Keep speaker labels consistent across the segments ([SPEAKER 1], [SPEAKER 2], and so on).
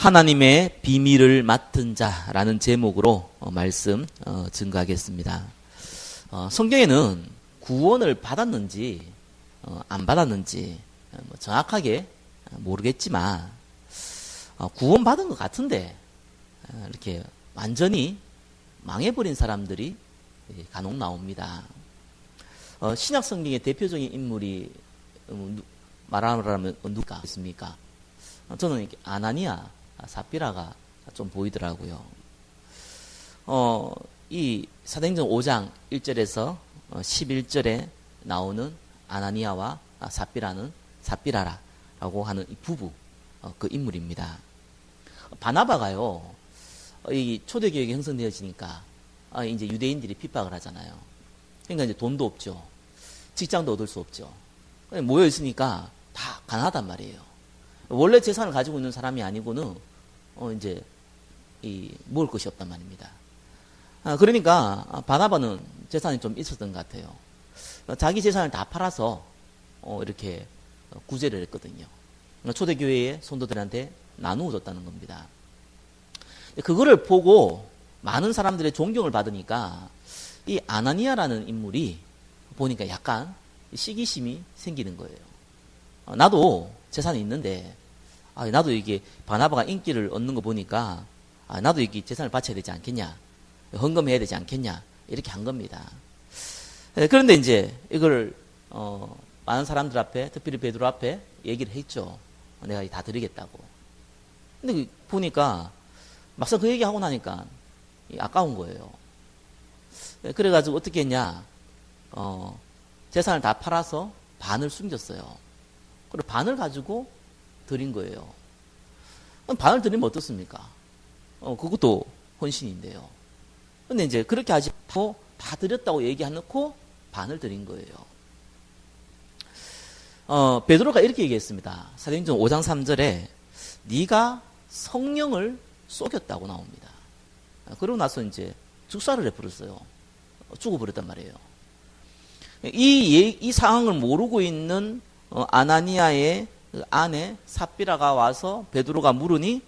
[SPEAKER 1] 하나님의 비밀을 맡은 자라는 제목으로 말씀 증거하겠습니다. 성경에는 구원을 받았는지 안 받았는지 정확하게 모르겠지만 구원받은 것 같은데 이렇게 완전히 망해버린 사람들이 간혹 나옵니다. 신약 성경의 대표적인 인물이 말하라면 누가 있습니까? 저는 아나니아, 삽비라가 좀 보이더라고요. 이 사도행전 5장 1절에서 11절에 나오는 아나니아와 삽비라라고 하는 이 부부, 그 인물입니다. 바나바가요, 이 초대교육이 형성되어지니까 이제 유대인들이 핍박을 하잖아요. 그러니까 이제 돈도 없죠. 직장도 얻을 수 없죠. 모여 있으니까 다 가난하단 말이에요. 원래 재산을 가지고 있는 사람이 아니고는 이제 먹을 것이 없단 말입니다. 그러니까 바나바는 재산이 좀 있었던 것 같아요. 자기 재산을 다 팔아서 이렇게 구제를 했거든요. 초대교회의 성도들한테 나누어 줬다는 겁니다. 그거를 보고 많은 사람들의 존경을 받으니까 이 아나니아라는 인물이 보니까 약간 시기심이 생기는 거예요. 나도 재산이 있는데 나도 이게 바나바가 인기를 얻는 거 보니까 나도 이게 재산을 바쳐야 되지 않겠냐, 헌금해야 되지 않겠냐, 이렇게 한 겁니다. 그런데 이제 이걸 많은 사람들 앞에, 특별히 베드로 앞에 얘기를 했죠. 내가 다 드리겠다고. 근데 보니까 막상 그 얘기하고 나니까 아까운 거예요. 그래가지고 어떻게 했냐, 재산을 다 팔아서 반을 숨겼어요. 그리고 반을 가지고 드린 거예요. 그럼 반을 드리면 어떻습니까? 그것도 헌신인데요. 근데 이제 그렇게 하지 않고 다 드렸다고 얘기해놓고 반을 드린 거예요. 베드로가 이렇게 얘기했습니다. 사도행전 5장 3절에 네가 성령을 쏘겼다고 나옵니다. 그러고 나서 이제 죽사를 해버렸어요. 죽어버렸단 말이에요. 이 상황을 모르고 있는 아나니아의 그 아내 삽비라가 와서 베드로가 물으니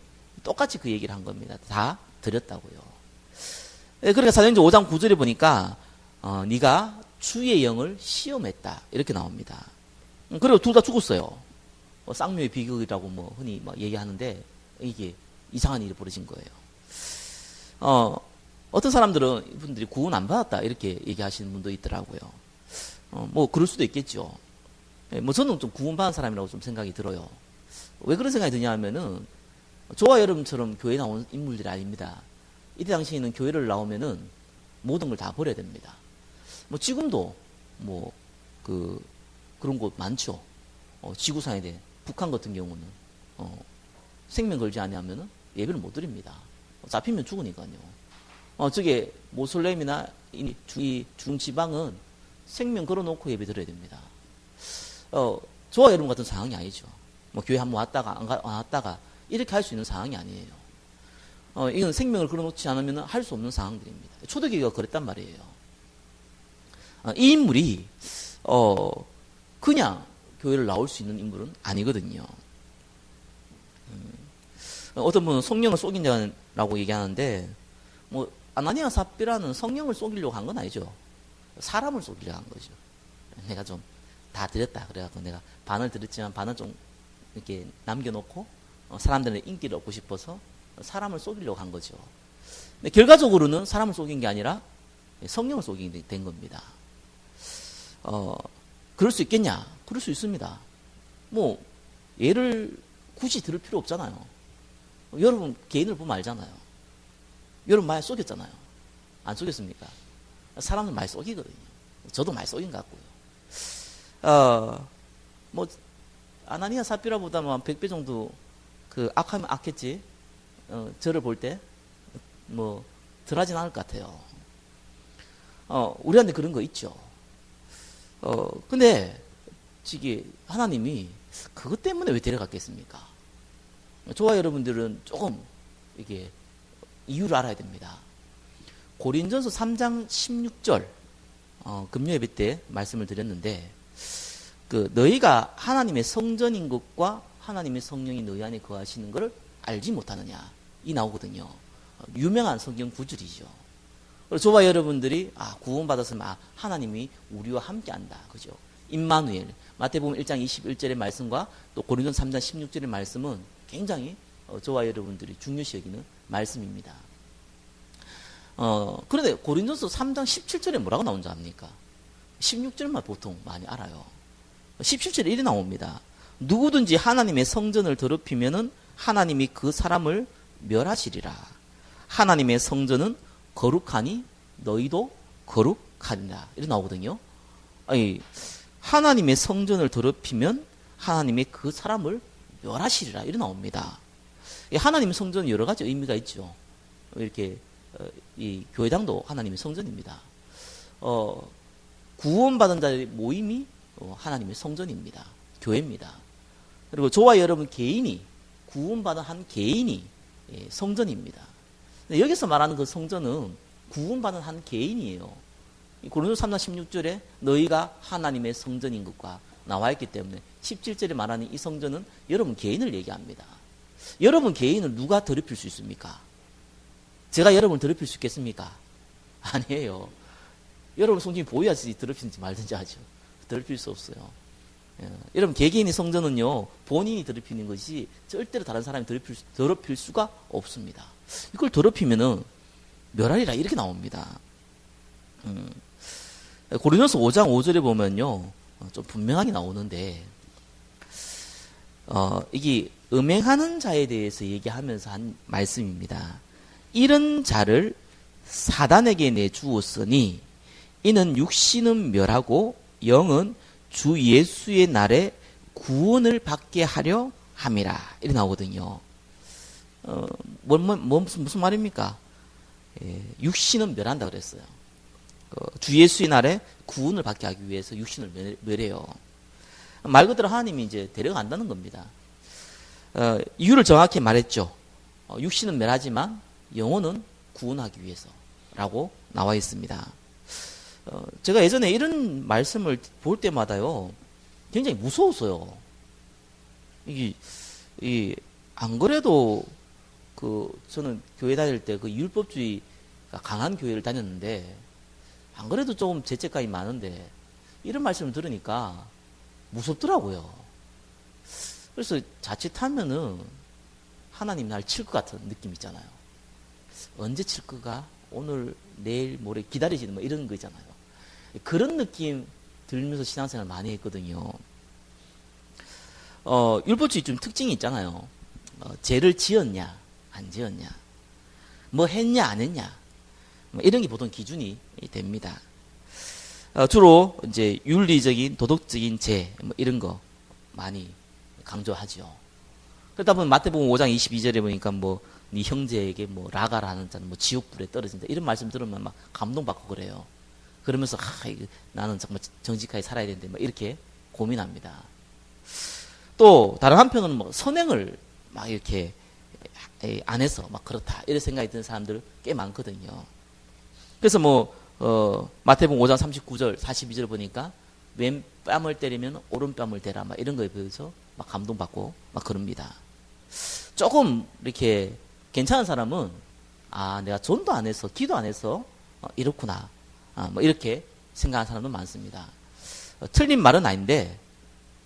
[SPEAKER 1] 똑같이 그 얘기를 한 겁니다. 다 드렸다고요. 그러니까 사도행전 5장 9절에 보니까 네가 주의 영을 시험했다, 이렇게 나옵니다. 그리고 둘 다 죽었어요. 쌍묘의 비극이라고 흔히 얘기하는데 이게 이상한 일이 벌어진 거예요. 어떤 사람들은 이분들이 구원 안 받았다, 이렇게 얘기하시는 분도 있더라고요. 그럴 수도 있겠죠. 저는 좀 구원받은 사람이라고 좀 생각이 들어요. 왜 그런 생각이 드냐 하면은, 저와 여러분처럼 교회 나오는 인물들이 아닙니다. 이때 당시에는 교회를 나오면은 모든 걸 다 버려야 됩니다. 지금도 그런 곳 많죠. 지구상에 대해 북한 같은 경우는 생명 걸지 않으면은 예배를 못 드립니다. 잡히면 죽으니까요. 저게 모슬렘이나 이 중지방은 생명 걸어놓고 예배 드려야 됩니다. 저와 여러분 같은 상황이 아니죠. 교회 한번 왔다가 안 왔다가 이렇게 할 수 있는 상황이 아니에요. 이건 생명을 걸어놓지 않으면 할 수 없는 상황들입니다. 초대교회가 그랬단 말이에요. 이 인물이 그냥 교회를 나올 수 있는 인물은 아니거든요. 어떤 분은 성령을 속인 자라고 얘기하는데, 아나니아 삽비라는 성령을 속이려고 한 건 아니죠. 사람을 속이려고 한 거죠. 내가 좀 다 드렸다, 그래갖고 내가 반을 드렸지만 반을 좀 이렇게 남겨놓고 사람들의 인기를 얻고 싶어서 사람을 속이려고 한 거죠. 근데 결과적으로는 사람을 속인 게 아니라 성령을 속이게 된 겁니다. 그럴 수 있겠냐? 그럴 수 있습니다. 예를 굳이 들을 필요 없잖아요. 여러분 개인을 보면 알잖아요. 여러분 많이 속였잖아요. 안 속였습니까? 사람들 많이 속이거든요. 저도 많이 속인 것 같고요. 아나니아 삽비라보다는 100배 정도 악하면 악했지. 저를 볼 때 덜하진 않을 것 같아요. 우리한테 그런 거 있죠. 근데 하나님이 그것 때문에 왜 데려갔겠습니까? 저와 여러분들은 조금 이게 이유를 알아야 됩니다. 고린전서 3장 16절 금요 예배 때 말씀을 드렸는데, 너희가 하나님의 성전인 것과 하나님의 성령이 너희 안에 거하시는 것을 알지 못하느냐 이 나오거든요. 유명한 성경 구절이죠. 저와 여러분들이 구원받았으면 하나님이 우리와 함께한다. 그죠? 임마누엘 마태복음 1장 21절의 말씀과 또 고린도서 3장 16절의 말씀은 굉장히 저와 여러분들이 중요시 여기는 말씀입니다. 그런데 고린도서 3장 17절에 뭐라고 나온지 압니까? 16절만 보통 많이 알아요. 17절에 이렇게 나옵니다. 누구든지 하나님의 성전을 더럽히면은 하나님이 그 사람을 멸하시리라. 하나님의 성전은 거룩하니 너희도 거룩하리라. 이렇게 나오거든요. 아니, 하나님의 성전을 더럽히면 하나님이 그 사람을 멸하시리라. 이렇게 나옵니다. 하나님의 성전은 여러 가지 의미가 있죠. 이렇게 이 교회당도 하나님의 성전입니다. 구원받은 자의 모임이 하나님의 성전입니다. 교회입니다. 그리고 저와 여러분 개인이 구원받은 한 개인이 성전입니다. 여기서 말하는 그 성전은 구원받은 한 개인이에요. 고린도서 3장 16절에 너희가 하나님의 성전인 것과 나와 있기 때문에 17절에 말하는 이 성전은 여러분 개인을 얘기합니다. 여러분 개인을 누가 더럽힐 수 있습니까? 제가 여러분을 더럽힐 수 있겠습니까? 아니에요. 여러분 성전이 보여야지 더럽히는지 말든지 하죠. 더럽힐 수 없어요. 여러분 개개인의 성전은요 본인이 더럽히는 것이 절대로 다른 사람이 더럽힐 수가 없습니다. 이걸 더럽히면은 멸하리라 이렇게 나옵니다. 고린도서 5장 5절에 보면요 좀 분명하게 나오는데 이게 음행하는 자에 대해서 얘기하면서 한 말씀입니다. 이런 자를 사단에게 내주었으니 이는 육신은 멸하고 영은 주 예수의 날에 구원을 받게 하려 함이라 이렇게 나오거든요. 무슨 말입니까? 육신은 멸한다 그랬어요. 주 예수의 날에 구원을 받게 하기 위해서 육신을 멸해요. 말 그대로 하나님이 이제 데려간다는 겁니다. 이유를 정확히 말했죠. 육신은 멸하지만 영혼은 구원하기 위해서라고 나와 있습니다. 제가 예전에 이런 말씀을 볼 때마다요, 굉장히 무서웠어요. 안 그래도 저는 교회 다닐 때 율법주의가 강한 교회를 다녔는데, 안 그래도 조금 죄책감이 많은데, 이런 말씀을 들으니까 무섭더라고요. 그래서 자칫하면은 하나님 날 칠 것 같은 느낌 있잖아요. 언제 칠 거가? 오늘, 내일, 모레 기다리시는 뭐 이런 거 있잖아요. 그런 느낌 들면서 신앙생활 많이 했거든요. 율법주의 좀 특징이 있잖아요. 죄를 지었냐, 안 지었냐, 뭐 했냐, 안 했냐, 뭐 이런 게 보통 기준이 됩니다. 주로 이제 윤리적인, 도덕적인 죄, 뭐 이런 거 많이 강조하죠. 그러다 보면 마태복음 5장 22절에 보니까 네 형제에게 라가라는 자는 지옥불에 떨어진다. 이런 말씀 들으면 막 감동받고 그래요. 그러면서 나는 정말 정직하게 살아야 되는데 이렇게 고민합니다. 또 다른 한편은 선행을 막 이렇게 안 해서 막 그렇다 이런 생각이 드는 사람들 꽤 많거든요. 그래서 마태복음 5장 39절 42절 보니까 왼 뺨을 때리면 오른뺨을 대라 막 이런 거에 비해서 막 감동받고 막 그럽니다. 조금 이렇게 괜찮은 사람은 내가 전도 안 해서 기도 안 해서 이렇구나 이렇게 생각하는 사람도 많습니다. 틀린 말은 아닌데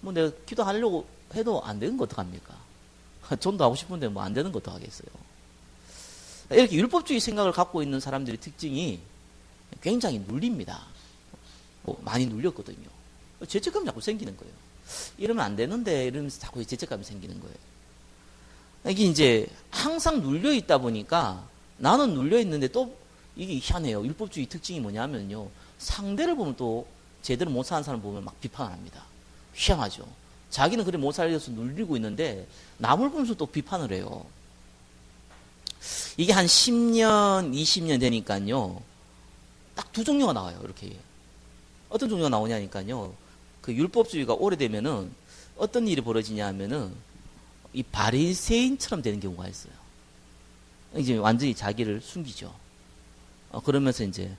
[SPEAKER 1] 내가 기도하려고 해도 안 되는 거 어떡합니까? 전도하고 싶은데 안 되는 거 어떡하겠어요? 이렇게 율법주의 생각을 갖고 있는 사람들의 특징이 굉장히 눌립니다. 많이 눌렸거든요. 죄책감이 자꾸 생기는 거예요. 이러면 안 되는데 이러면서 자꾸 죄책감이 생기는 거예요. 이게 이제 항상 눌려 있다 보니까 나는 눌려 있는데 또 이게 희한해요. 율법주의 특징이 뭐냐면요. 상대를 보면 또 제대로 못 사는 사람 보면 막 비판을 합니다. 희한하죠. 자기는 그래 못 살려서 눌리고 있는데 남을 보면서 또 비판을 해요. 이게 한 10년, 20년 되니까요. 딱 두 종류가 나와요. 이렇게. 어떤 종류가 나오냐니까요. 그 율법주의가 오래되면은 어떤 일이 벌어지냐 하면은 이 바리새인처럼 되는 경우가 있어요. 이제 완전히 자기를 숨기죠. 그러면서 이제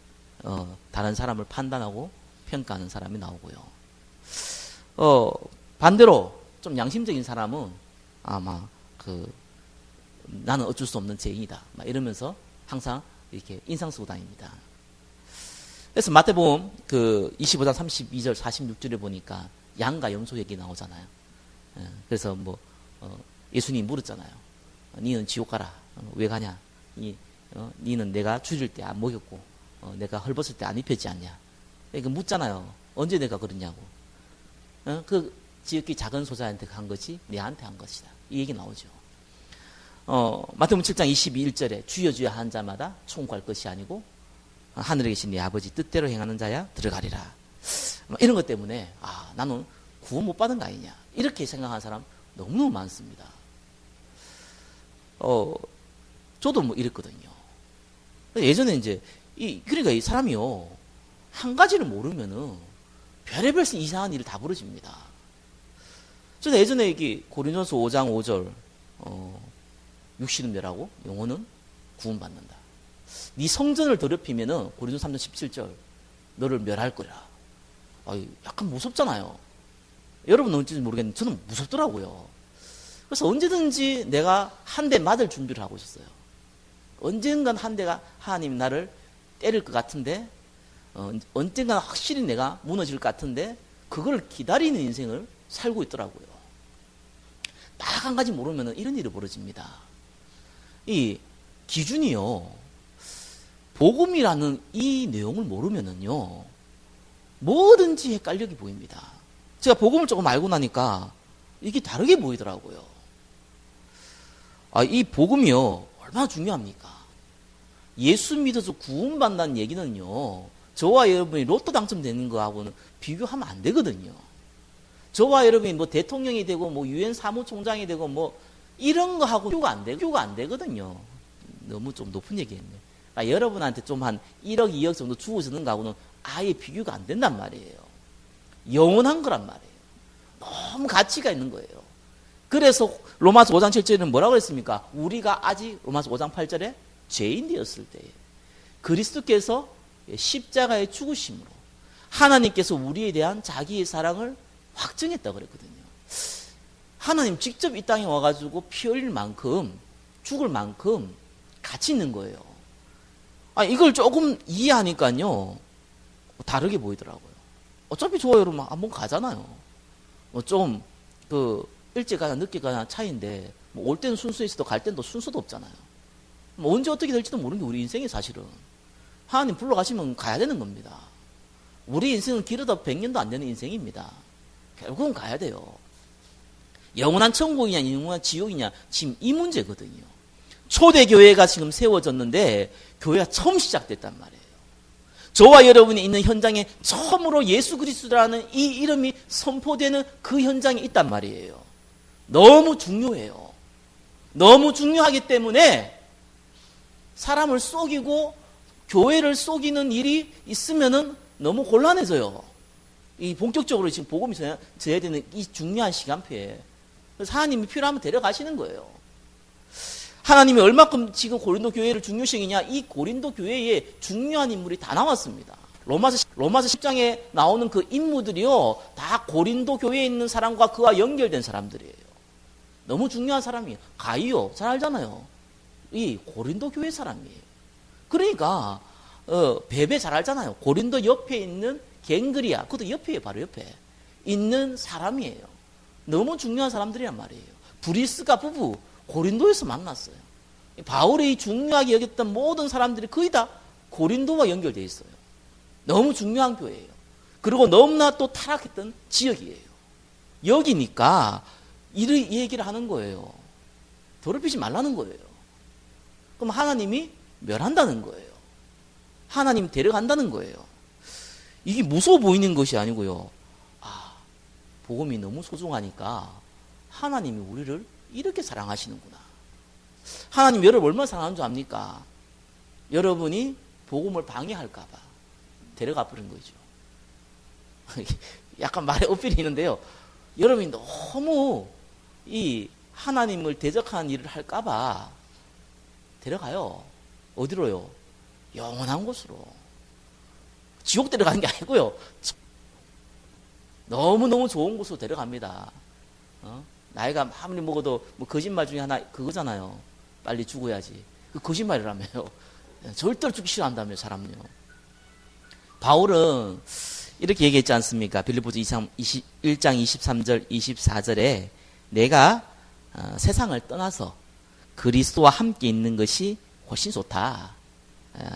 [SPEAKER 1] 다른 사람을 판단하고 평가하는 사람이 나오고요. 반대로 좀 양심적인 사람은 아마 나는 어쩔 수 없는 죄인이다. 막 이러면서 항상 이렇게 인상 쓰고 다닙니다. 그래서 마태복음 그 25장 32절 46절에 보니까 양과 염소 얘기 나오잖아요. 그래서 뭐 예수님이 물었잖아요. 니는 지옥 가라. 왜 가냐? 니는 내가 줄일 때 안 먹였고 내가 헐벗을 때 안 입혔지 않냐? 그러니까 묻잖아요. 언제 내가 그러냐고. 그 지극히 작은 소자한테 한 것이 내한테 한 것이다. 이 얘기 나오죠. 마태복음 7장 22절에 주여 주여 한 자마다 총구할 것이 아니고 하늘에 계신 네 아버지 뜻대로 행하는 자야 들어가리라. 이런 것 때문에 나는 구원 못 받은 거 아니냐 이렇게 생각하는 사람 너무너무 많습니다. 저도 뭐 이랬거든요. 예전에 이제 그러니까 이 사람이요 한 가지를 모르면은 별의별 이상한 일을 다 벌어집니다. 저는 예전에 이게 고린도전서 5장 5절 육신은 멸하고 영혼은 구원받는다. 네 성전을 더럽히면은 고린도서 3장 17절 너를 멸할 거라. 약간 무섭잖아요. 여러분 어찌인지 모르겠는데 저는 무섭더라고요. 그래서 언제든지 내가 한 대 맞을 준비를 하고 있었어요. 언젠간 한 대가 하나님 나를 때릴 것 같은데 언젠간 확실히 내가 무너질 것 같은데 그걸 기다리는 인생을 살고 있더라고요. 딱 한 가지 모르면 이런 일이 벌어집니다. 이 기준이요. 복음이라는 이 내용을 모르면은요. 뭐든지 헷갈리게 보입니다. 제가 복음을 조금 알고 나니까 이게 다르게 보이더라고요. 이 복음이요. 얼마나 중요합니까? 예수 믿어서 구원받는다는 얘기는요. 저와 여러분이 로또 당첨되는 거하고는 비교하면 안 되거든요. 저와 여러분이 뭐 대통령이 되고 뭐 유엔 사무총장이 되고 뭐 이런 거하고 비교가 안 되거든요. 너무 좀 높은 얘기했네. 그러니까 여러분한테 좀 한 1억, 2억 정도 주어지는 거하고는 아예 비교가 안 된단 말이에요. 영원한 거란 말이에요. 너무 가치가 있는 거예요. 그래서 로마서 5장 7절에는 뭐라고 했습니까? 우리가 아직 로마서 5장 8절에 죄인 되었을 때에 그리스도께서 십자가의 죽으심으로 하나님께서 우리에 대한 자기의 사랑을 확증했다고 그랬거든요. 하나님 직접 이 땅에 와가지고 피 흘릴 만큼 죽을 만큼 가치 있는 거예요. 이걸 조금 이해하니까요 다르게 보이더라고요. 어차피 저와 여러분 한번 가잖아요. 좀 일찍 가나 늦게 가나 차이인데 올 때는 순서 있어도 갈 때는 또 순서도 없잖아요. 언제 어떻게 될지도 모르는 게 우리 인생이 사실은. 하나님 불러가시면 가야 되는 겁니다. 우리 인생은 길어도 100년도 안 되는 인생입니다. 결국은 가야 돼요. 영원한 천국이냐 영원한 지옥이냐 지금 이 문제거든요. 초대교회가 지금 세워졌는데 교회가 처음 시작됐단 말이에요. 저와 여러분이 있는 현장에 처음으로 예수 그리스도라는 이 이름이 선포되는 그 현장이 있단 말이에요. 너무 중요해요. 너무 중요하기 때문에 사람을 속이고 교회를 속이는 일이 있으면은 너무 곤란해져요. 이 본격적으로 지금 복음이 져야 되는 이 중요한 시간표에. 그래서 하나님이 필요하면 데려가시는 거예요. 하나님이 얼마큼 지금 고린도 교회를 중요시하냐? 이 고린도 교회에 중요한 인물이 다 나왔습니다. 로마서 10장에 나오는 그 인물들이요, 다 고린도 교회에 있는 사람과 그와 연결된 사람들이에요. 너무 중요한 사람이에요. 가이오, 잘 알잖아요. 이 고린도 교회 사람이에요. 그러니까 베베 잘 알잖아요. 고린도 옆에 있는 갱그리아, 그것도 옆에 바로 옆에 있는 사람이에요. 너무 중요한 사람들이란 말이에요. 브리스가 부부 고린도에서 만났어요. 바울이 중요하게 여겼던 모든 사람들이 거의 다 고린도와 연결되어 있어요. 너무 중요한 교회예요. 그리고 너무나 또 타락했던 지역이에요. 여기니까 이 얘기를 하는 거예요. 더럽히지 말라는 거예요. 그럼 하나님이 멸한다는 거예요. 하나님 데려간다는 거예요. 이게 무서워 보이는 것이 아니고요. 복음이 너무 소중하니까 하나님이 우리를 이렇게 사랑하시는구나. 하나님 여러분 얼마나 사랑하는 줄 압니까? 여러분이 복음을 방해할까 봐 데려가 버린 거죠. 약간 말에 어필이 있는데요. 여러분이 너무 이 하나님을 대적하는 일을 할까 봐 데려가요. 어디로요? 영원한 곳으로. 지옥 데려가는 게 아니고요. 너무너무 좋은 곳으로 데려갑니다. 나이가 아무리 먹어도 뭐 거짓말 중에 하나 그거잖아요. 빨리 죽어야지. 그 거짓말이라며요. 절대로 죽기 싫어한다며, 사람요. 바울은 이렇게 얘기했지 않습니까? 빌립보서 1장 23절, 24절에 내가 세상을 떠나서 그리스도와 함께 있는 것이 훨씬 좋다.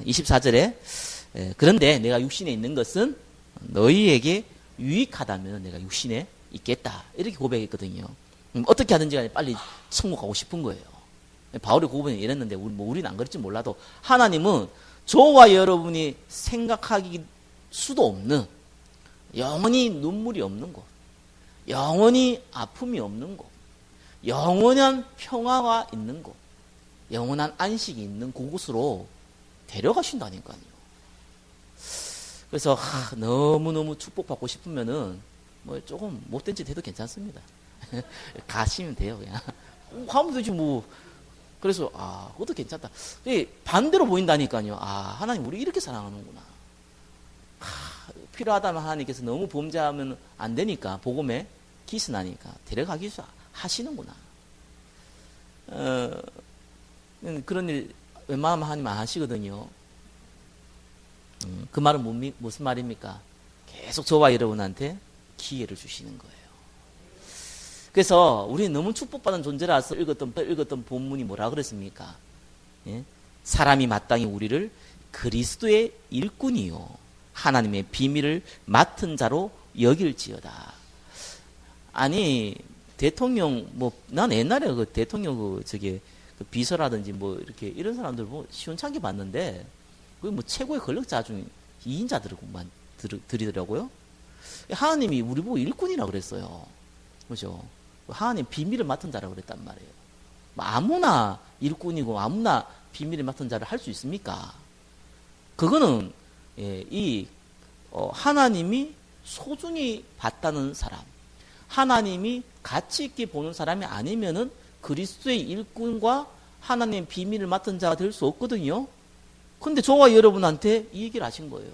[SPEAKER 1] 24절에 그런데 내가 육신에 있는 것은 너희에게 유익하다면 내가 육신에 있겠다. 이렇게 고백했거든요. 어떻게 하든지 간에 빨리 천국 가고 싶은 거예요. 바울의 고백은 이랬는데 우리는 안 그럴지 몰라도 하나님은 저와 여러분이 생각하기 수도 없는 영원히 눈물이 없는 곳, 영원히 아픔이 없는 곳, 영원한 평화가 있는 곳, 영원한 안식이 있는 그곳으로 데려가신다니까요. 그래서 너무너무 축복받고 싶으면은 뭐 조금 못된 짓 해도 괜찮습니다. 가시면 돼요, 그냥. 하면 되지 뭐. 그래서 그것도 괜찮다. 반대로 보인다니까요. 하나님 우리 이렇게 사랑하는구나. 필요하다면 하나님께서 너무 범죄하면 안 되니까 복음에 기스나니까 데려가기 하시는구나. 그런 일 웬만하면 하나님 안 하시거든요. 그 말은 무슨 말입니까? 계속 저와 여러분한테 기회를 주시는 거예요. 그래서 우리는 너무 축복받은 존재라서 읽었던 본문이 뭐라 그랬습니까? 예? 사람이 마땅히 우리를 그리스도의 일꾼이요 하나님의 비밀을 맡은 자로 여길지어다. 아니 대통령 난 옛날에 그 대통령 그 비서라든지 이렇게 이런 사람들 시원찮게 봤는데 그게 최고의 권력자 중 2인자들만 들이더라고요. 하나님이 우리 보고 일꾼이라고 그랬어요. 그죠? 하나님 비밀을 맡은 자라고 그랬단 말이에요. 아무나 일꾼이고 아무나 비밀을 맡은 자를 할 수 있습니까? 그거는 하나님이 소중히 봤다는 사람, 하나님이 가치 있게 보는 사람이 아니면은 그리스도의 일꾼과 하나님의 비밀을 맡은 자가 될 수 없거든요. 근데 저와 여러분한테 이 얘기를 하신 거예요.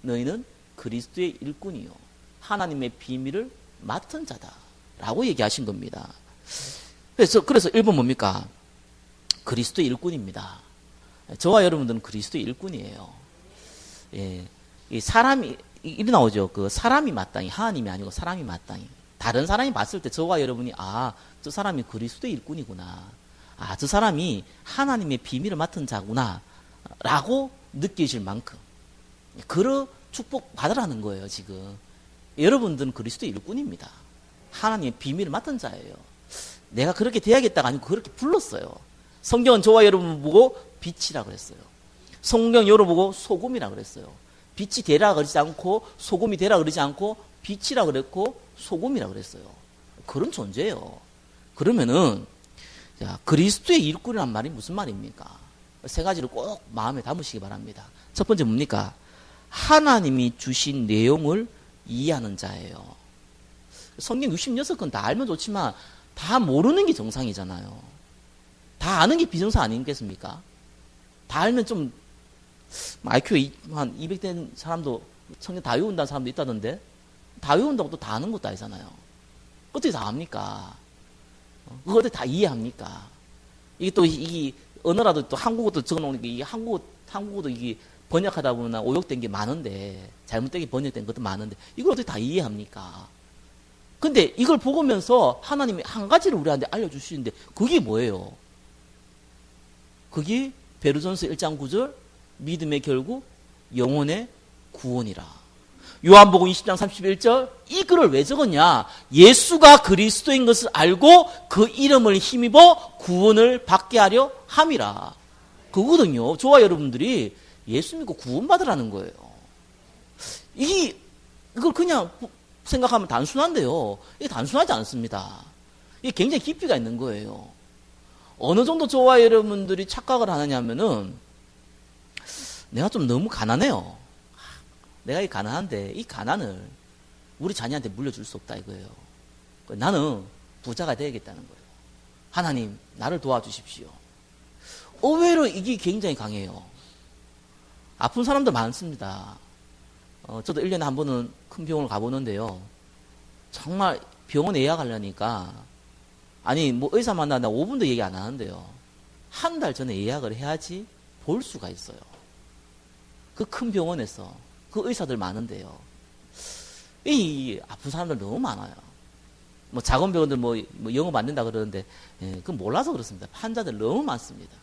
[SPEAKER 1] 너희는 그리스도의 일꾼이요 하나님의 비밀을 맡은 자다라고 얘기하신 겁니다. 그래서 1번 뭡니까? 그리스도의 일꾼입니다. 저와 여러분들은 그리스도의 일꾼이에요. 예, 이 사람이 이리 나오죠. 그 사람이 마땅히, 하나님이 아니고 사람이 마땅히. 다른 사람이 봤을 때 저와 여러분이 저 사람이 그리스도의 일꾼이구나. 저 사람이 하나님의 비밀을 맡은 자구나 라고 느끼실 만큼 그런 축복 받으라는 거예요. 지금 여러분들은 그리스도의 일꾼입니다. 하나님의 비밀을 맡은 자예요. 내가 그렇게 돼야겠다가 아니고 그렇게 불렀어요. 성경은 저와 여러분 보고 빛이라 그랬어요. 성경 열어보고 소금이라 그랬어요. 빛이 되라 그러지 않고 소금이 되라 그러지 않고 빛이라 그랬고 소금이라 그랬어요. 그런 존재예요. 그러면은 그리스도의 일꾼이란 말이 무슨 말입니까? 세 가지를 꼭 마음에 담으시기 바랍니다. 첫 번째 뭡니까? 하나님이 주신 내용을 이해하는 자예요. 성경 66권 다 알면 좋지만 다 모르는 게 정상이잖아요. 다 아는 게 비정상 아니겠습니까? 다 알면 좀 IQ 한 200된 사람도 성경 다 외운다는 사람도 있다던데 다 외운다고 또 다 아는 것도 아니잖아요. 어떻게 다 압니까? 그걸 어떻게 다 이해합니까? 이게 언어라도 또 한국어도 적어놓으니까 이게 한국어도 이게 번역하다 보면 오역된 게 많은데 잘못되게 번역된 것도 많은데 이걸 어떻게 다 이해합니까? 근데 이걸 보면서 하나님이 한 가지를 우리한테 알려주시는데 그게 뭐예요? 그게 베드로전서 1장 9절 믿음의 결국 영혼의 구원이라. 요한복음 20장 31절 이 글을 왜 적었냐? 예수가 그리스도인 것을 알고 그 이름을 힘입어 구원을 받게 하려 함이라. 그거거든요. 저와 여러분들이 예수 믿고 구원받으라는 거예요. 이걸 그냥 생각하면 단순한데요. 이게 단순하지 않습니다. 이게 굉장히 깊이가 있는 거예요. 어느 정도 저와 여러분들이 착각을 하느냐면은 내가 좀 너무 가난해요. 내가 이 가난한데 이 가난을 우리 자녀한테 물려줄 수 없다 이거예요. 나는 부자가 되야겠다는 거예요. 하나님 나를 도와주십시오. 의외로 이게 굉장히 강해요. 아픈 사람도 많습니다. 저도 1년에 한 번은 큰 병원을 가보는데요. 정말 병원 예약하려니까 의사 만나는데 5분도 얘기 안 하는데요. 한 달 전에 예약을 해야지 볼 수가 있어요. 그 큰 병원에서 그 의사들 많은데요. 이 아픈 사람들 너무 많아요. 뭐 작은 병원들 뭐 영업 안 된다 그러는데 그건 몰라서 그렇습니다. 환자들 너무 많습니다.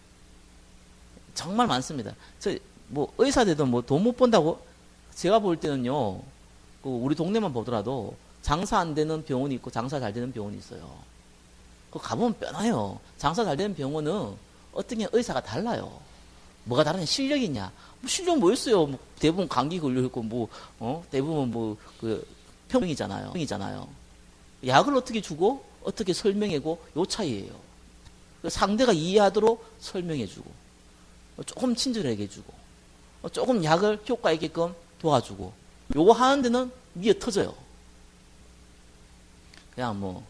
[SPEAKER 1] 정말 많습니다. 저 뭐 의사들도 뭐 돈 못 번다고 제가 볼 때는요. 그 우리 동네만 보더라도 장사 안 되는 병원이 있고 장사 잘 되는 병원이 있어요. 그 가보면 뻔해요. 장사 잘 되는 병원은 어떻게 의사가 달라요. 뭐가 다르냐? 실력이 있냐? 뭐 실력 뭐였어요? 뭐 대부분 감기 걸려있고 대부분 그 평이잖아요. 약을 어떻게 주고 어떻게 설명하고 요 차이예요. 상대가 이해하도록 설명해주고 조금 친절하게 해주고 조금 약을 효과 있게끔 도와주고 요거 하는 데는 위에 터져요. 그냥 뭐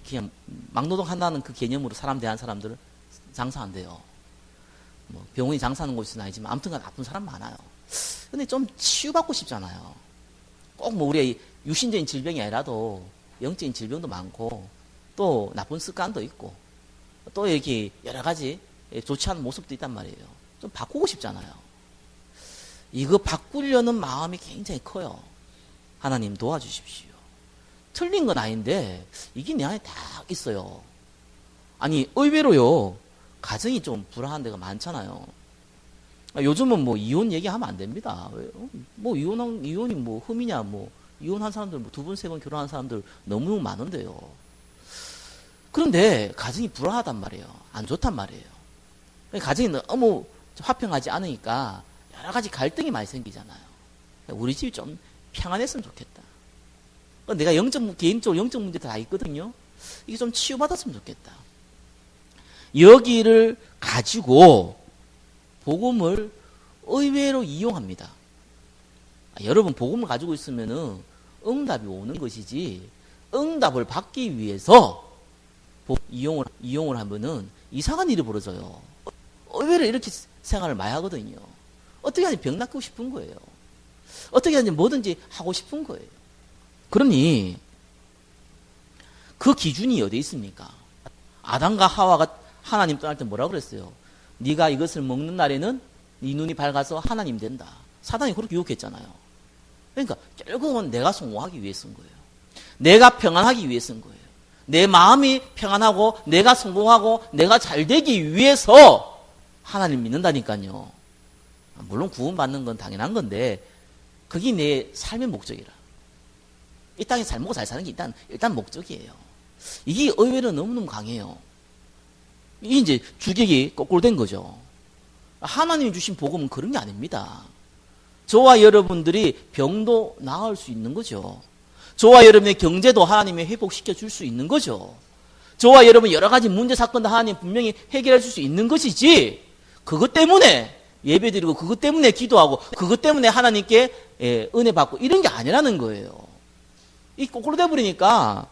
[SPEAKER 1] 그냥 막노동 한다는 그 개념으로 사람 대한 사람들은 장사 안 돼요. 뭐 병원이 장사하는 곳은 아니지만 아무튼간 나쁜 사람 많아요. 근데 좀 치유받고 싶잖아요. 꼭 뭐 우리의 유신적인 질병이 아니라도 영적인 질병도 많고 또 나쁜 습관도 있고 또 이렇게 여러 가지 좋지 않은 모습도 있단 말이에요. 좀 바꾸고 싶잖아요. 이거 바꾸려는 마음이 굉장히 커요. 하나님 도와주십시오. 틀린 건 아닌데 이게 내 안에 딱 있어요. 아니 의외로요. 가정이 좀 불안한 데가 많잖아요. 요즘은 뭐 이혼 얘기하면 안 됩니다. 뭐 이혼이 뭐 흠이냐? 뭐 이혼한 사람들 뭐 2번, 3번 결혼한 사람들 너무 많은데요. 그런데 가정이 불안하단 말이에요. 안 좋단 말이에요. 가정이 너무 화평하지 않으니까 여러 가지 갈등이 많이 생기잖아요. 우리 집이 좀 평안했으면 좋겠다. 내가 개인적으로 영적 문제도 다 있거든요. 이게 좀 치유받았으면 좋겠다. 여기를 가지고 복음을 의외로 이용합니다. 여러분 복음을 가지고 있으면은 응답이 오는 것이지 응답을 받기 위해서 이용을 하면은 이상한 일이 벌어져요. 의외로 이렇게 생활을 많이 하거든요. 어떻게 하든지 병 낫고 싶은 거예요. 어떻게 하든지 뭐든지 하고 싶은 거예요. 그러니 그 기준이 어디 있습니까? 아담과 하와가 하나님 떠날 때 뭐라고 그랬어요? 네가 이것을 먹는 날에는 네 눈이 밝아서 하나님 된다. 사단이 그렇게 유혹했잖아요. 그러니까 결국은 내가 성공하기 위해서인 거예요. 내가 평안하기 위해서인 거예요. 내 마음이 평안하고 내가 성공하고 내가 잘 되기 위해서 하나님 믿는다니까요. 물론 구원받는 건 당연한 건데 그게 내 삶의 목적이라. 이 땅에 잘 먹고 잘 사는 게 일단 목적이에요. 이게 의외로 너무너무 강해요. 이게 이제 주객이 거꾸로 된 거죠. 하나님이 주신 복음은 그런 게 아닙니다. 저와 여러분들이 병도 나을 수 있는 거죠. 저와 여러분의 경제도 하나님이 회복시켜 줄 수 있는 거죠. 저와 여러분 여러 가지 문제 사건도 하나님 분명히 해결해 줄 수 있는 것이지 그것 때문에 예배드리고 그것 때문에 기도하고 그것 때문에 하나님께 은혜 받고 이런 게 아니라는 거예요. 이 거꾸로 돼버리니까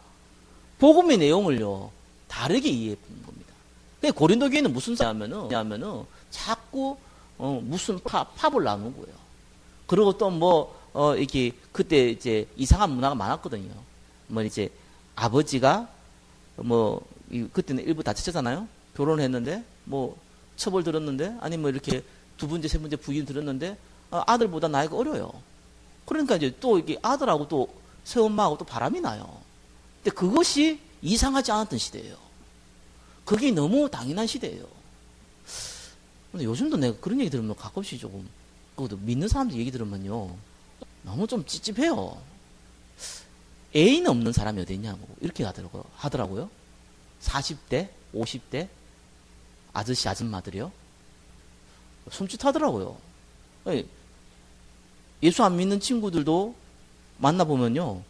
[SPEAKER 1] 복음의 내용을요 다르게 이해해 보는 겁니다. 고린도 교회는 무슨 하면은 자꾸 무슨 팝을 나누는 거예요. 그리고 또 이렇게 그때 이제 이상한 문화가 많았거든요. 이제 아버지가 그때는 일부 다쳤잖아요. 결혼했는데 처벌 들었는데 아니면 이렇게 2번째, 3번째 부인 들었는데 아들보다 나이가 어려요. 그러니까 이제 또 이게 아들하고 또 새엄마하고 또 바람이 나요. 근데 그것이 이상하지 않았던 시대예요. 그게 너무 당연한 시대예요. 근데 요즘도 내가 그런 얘기 들으면 가끔씩 조금 그것도 믿는 사람들 얘기 들으면요 너무 좀 찝찝해요. 애인 없는 사람이 어디 있냐고 이렇게 하더라고요. 40대, 50대 아저씨 아줌마들이요. 숨짓하더라고요. 예수 안 믿는 친구들도 만나보면요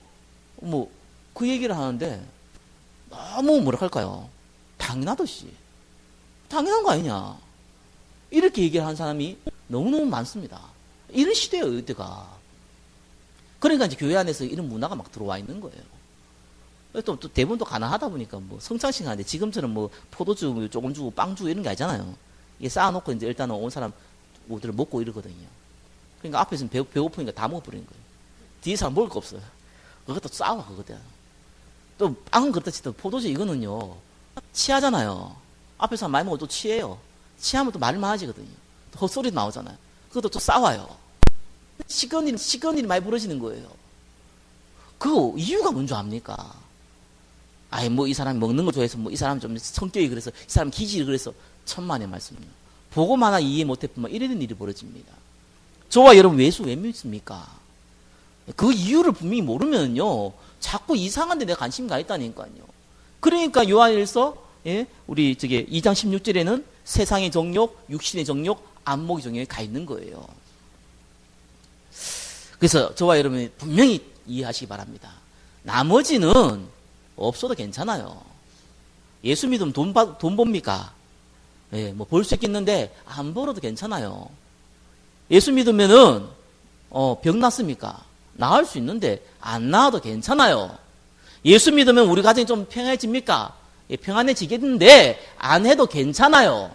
[SPEAKER 1] 그 얘기를 하는데 너무 뭐랄까요 당연하듯이 당연한 거 아니냐 이렇게 얘기를 하는 사람이 너무너무 많습니다. 이런 시대예요 이때가. 그러니까 이제 교회 안에서 이런 문화가 막 들어와 있는 거예요. 또 대부분 또 가난하다 보니까 성찬식 하는데 지금처럼 포도주 조금 주고 빵 주고 이런 게 아니잖아요. 이게 쌓아놓고 이제 일단은 온 사람들을 먹고 이러거든요. 그러니까 앞에서는 배고프니까 다 먹어버리는 거예요. 뒤에 사람 먹을 거 없어요. 그것도 싸워 그거든. 또 빵은 그렇다 치더라도 포도주 이거는요 취하잖아요. 앞에서 많이 먹으면 또 취해요. 취하면 또 말을 많아지거든요. 또 헛소리 나오잖아요. 그것도 또 싸워요. 시건 일이 많이 벌어지는 거예요. 그 이유가 뭔지 압니까? 아이, 뭐, 이 사람이 먹는 거 좋아해서, 뭐, 이 사람 좀 성격이 그래서, 이 사람 기질이 그래서, 천만의 말씀이요. 보고만 하나 이해 못했구만, 이런 일이 벌어집니다. 저와 여러분, 예수 왜 믿습니까? 그 이유를 분명히 모르면요, 자꾸 이상한 데 내가 관심 가 있다니까요. 그러니까 요한일서, 예, 우리, 2장 16절에는 세상의 정욕, 육신의 정욕, 안목의 정욕에 가 있는 거예요. 그래서 저와 여러분이 분명히 이해하시기 바랍니다. 나머지는 없어도 괜찮아요. 예수 믿으면 돈 봅니까? 예, 뭐 벌 수 있겠는데 안 벌어도 괜찮아요. 예수 믿으면은 병 났습니까? 나을 수 있는데 안 나아도 괜찮아요. 예수 믿으면 우리 가정이 좀 평안해집니까? 예, 평안해지겠는데 안 해도 괜찮아요.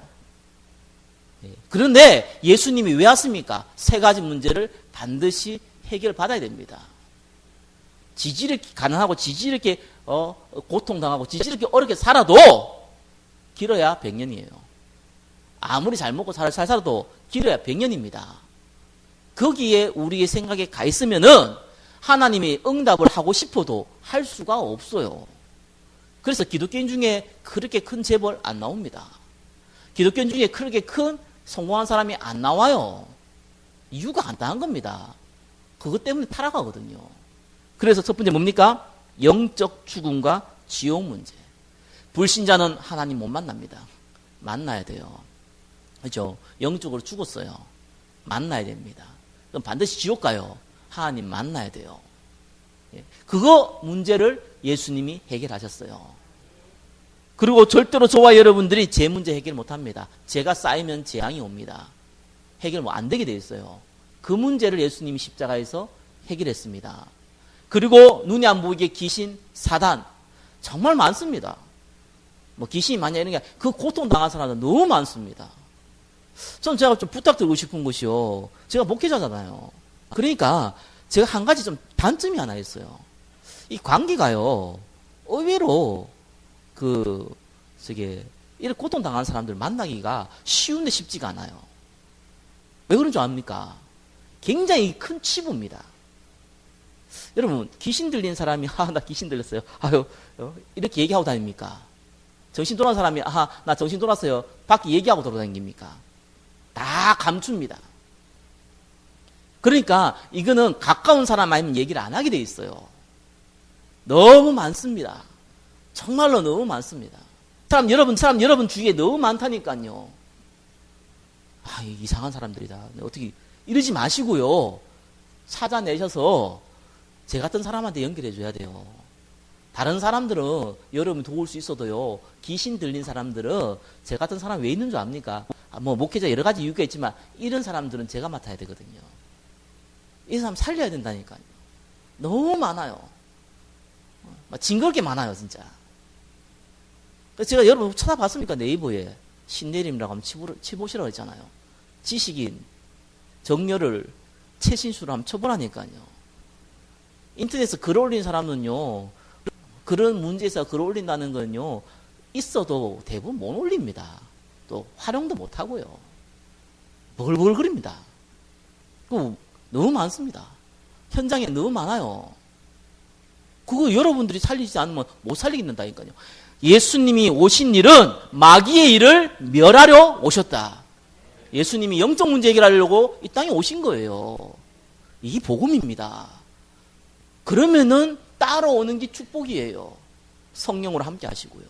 [SPEAKER 1] 예, 그런데 예수님이 왜 왔습니까? 세 가지 문제를 반드시 해결받아야 됩니다. 지지를 가난하고 지지렇게 고통당하고 지지렇게 어렵게 살아도 길어야 100년이에요. 아무리 잘 먹고 잘 살아도 길어야 100년입니다. 거기에 우리의 생각에 가 있으면은 하나님이 응답을 하고 싶어도 할 수가 없어요. 그래서 기독교인 중에 그렇게 큰 재벌 안 나옵니다. 기독교인 중에 그렇게 큰 성공한 사람이 안 나와요. 이유가 간단한 겁니다. 그것 때문에 타락하거든요. 그래서 첫 번째 뭡니까? 영적 죽음과 지옥 문제. 불신자는 하나님 못 만납니다. 만나야 돼요. 그렇죠? 영적으로 죽었어요. 만나야 됩니다. 그럼 반드시 지옥 가요. 하나님 만나야 돼요. 그거 문제를 예수님이 해결하셨어요. 그리고 절대로 저와 여러분들이 제 문제 해결 못합니다. 제가 쌓이면 재앙이 옵니다. 해결 뭐 안 되게 돼 있어요. 그 문제를 예수님이 십자가에서 해결했습니다. 그리고 눈에 안 보이게 귀신, 사단 정말 많습니다. 뭐 귀신이 많냐 이런 게 그 고통 당한 사람은 너무 많습니다. 전 제가 좀 부탁드리고 싶은 것이요. 제가 목회자잖아요. 그러니까 제가 한 가지 좀 단점이 하나 있어요. 이 관계가요. 의외로 이렇게 고통 당한 사람들 만나기가 쉬운데 쉽지가 않아요. 왜 그런 줄 압니까? 굉장히 큰 치부입니다. 여러분, 귀신 들린 사람이, 나 귀신 들렸어요. 아유, 이렇게 얘기하고 다닙니까? 정신 돌아온 사람이, 나 정신 돌았어요. 밖에 얘기하고 돌아다닙니까? 다 감춥니다. 그러니까, 이거는 가까운 사람 아니면 얘기를 안 하게 돼 있어요. 너무 많습니다. 정말로 너무 많습니다. 사람 여러분 주위에 너무 많다니까요. 이상한 사람들이다. 어떻게, 이러지 마시고요. 찾아내셔서, 제 같은 사람한테 연결해 줘야 돼요. 다른 사람들은 여러분이 도울 수 있어도요. 귀신 들린 사람들은 제 같은 사람 왜 있는 줄 압니까? 뭐 목회자 여러 가지 이유가 있지만 이런 사람들은 제가 맡아야 되거든요. 이 사람 살려야 된다니까요. 너무 많아요. 징그럽게 많아요, 진짜. 제가 여러분 찾아봤습니까? 네이버에 신내림이라고 하면 치보시라고 했잖아요. 지식인, 정렬을 최신수로 하면 쳐보라니까요. 인터넷에서 글 올린 사람은요, 그런 문제에서 글 올린다는 건요, 있어도 대부분 못 올립니다. 또 활용도 못 하고요. 벌벌거립니다. 너무 많습니다. 현장에 너무 많아요. 그거 여러분들이 살리지 않으면 못 살리겠는다니까요. 예수님이 오신 일은 마귀의 일을 멸하려 오셨다. 예수님이 영적 문제 해결하려고 이 땅에 오신 거예요. 이게 복음입니다. 그러면은 따라오는 게 축복이에요. 성령으로 함께 하시고요.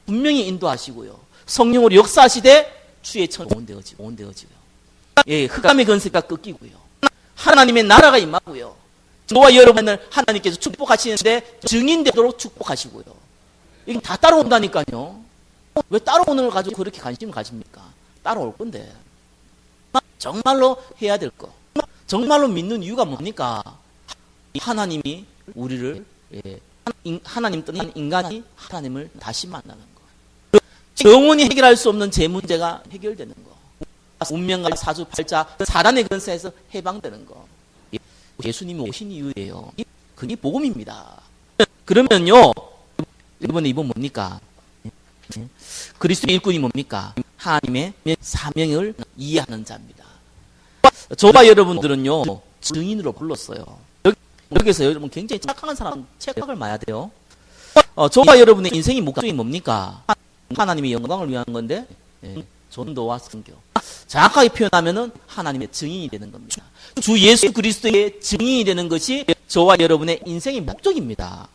[SPEAKER 1] 분명히 인도하시고요. 성령으로 역사하시되 주의 천 온되어지고요. 예, 흑암의 건세가 꺾이고요. 하나님의 나라가 임하고요. 저와 여러분을 하나님께서 축복하시는데 증인되도록 축복하시고요. 이게 다 따라온다니까요. 왜 따라오는 걸 가지고 그렇게 관심을 가집니까? 따라올 건데. 정말로 해야 될 거. 정말로 믿는 이유가 뭡니까? 하나님이 우리를, 하나님 떠난 인간이 하나님을 다시 만나는 거. 영원히 해결할 수 없는 제 문제가 해결되는 거. 운명과 사주팔자, 사단의 근세에서 해방되는 거. 예수님이 오신 이유예요. 그게 복음입니다. 그러면요, 이번 뭡니까? 그리스도의 일꾼이 뭡니까? 하나님의 사명을 이해하는 자입니다. 저와 여러분들은요, 증인으로 불렀어요. 여기서 여러분 굉장히 착한 사람 착각을 마야 돼요. 저와 여러분의 인생의 목적이 뭡니까? 하나님의 영광을 위한 건데, 전도와 선교. 정확하게 표현하면은 하나님의 증인이 되는 겁니다. 주 예수 그리스도의 증인이 되는 것이 저와 여러분의 인생의 목적입니다.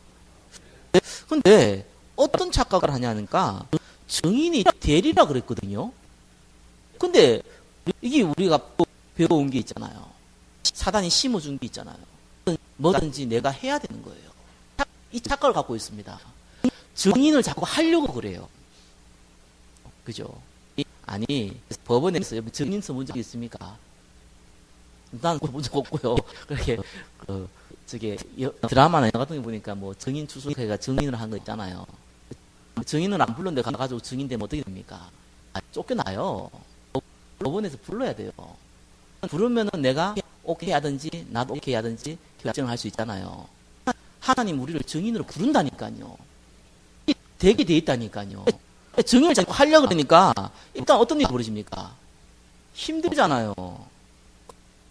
[SPEAKER 1] 근데 어떤 착각을 하냐니까 증인이 되리라 그랬거든요. 근데 이게 우리가 배워온 게 있잖아요. 사단이 심어준 게 있잖아요. 뭐든지 내가 해야 되는 거예요. 이 착각을 갖고 있습니다. 증인을 자꾸 하려고 그래요. 그죠? 아니, 법원에서 증인서 본 적 있습니까? 난 본 적 없고요. 그렇게, 드라마나 영화 같은 거 보니까 뭐 증인 추수해가 증인을 한 거 있잖아요. 증인을 안 불렀는데 가가지고 증인되면 어떻게 됩니까? 쫓겨나요. 법원에서 불러야 돼요. 부르면은 내가 오케이 하든지, 나도 오케이 하든지 결정을 할 수 있잖아요. 하나님 우리를 증인으로 부른다니까요. 되게 돼 있다니까요. 증인을 자꾸 하려고 그러니까 일단 어떤 일이 벌어집니까? 힘들잖아요.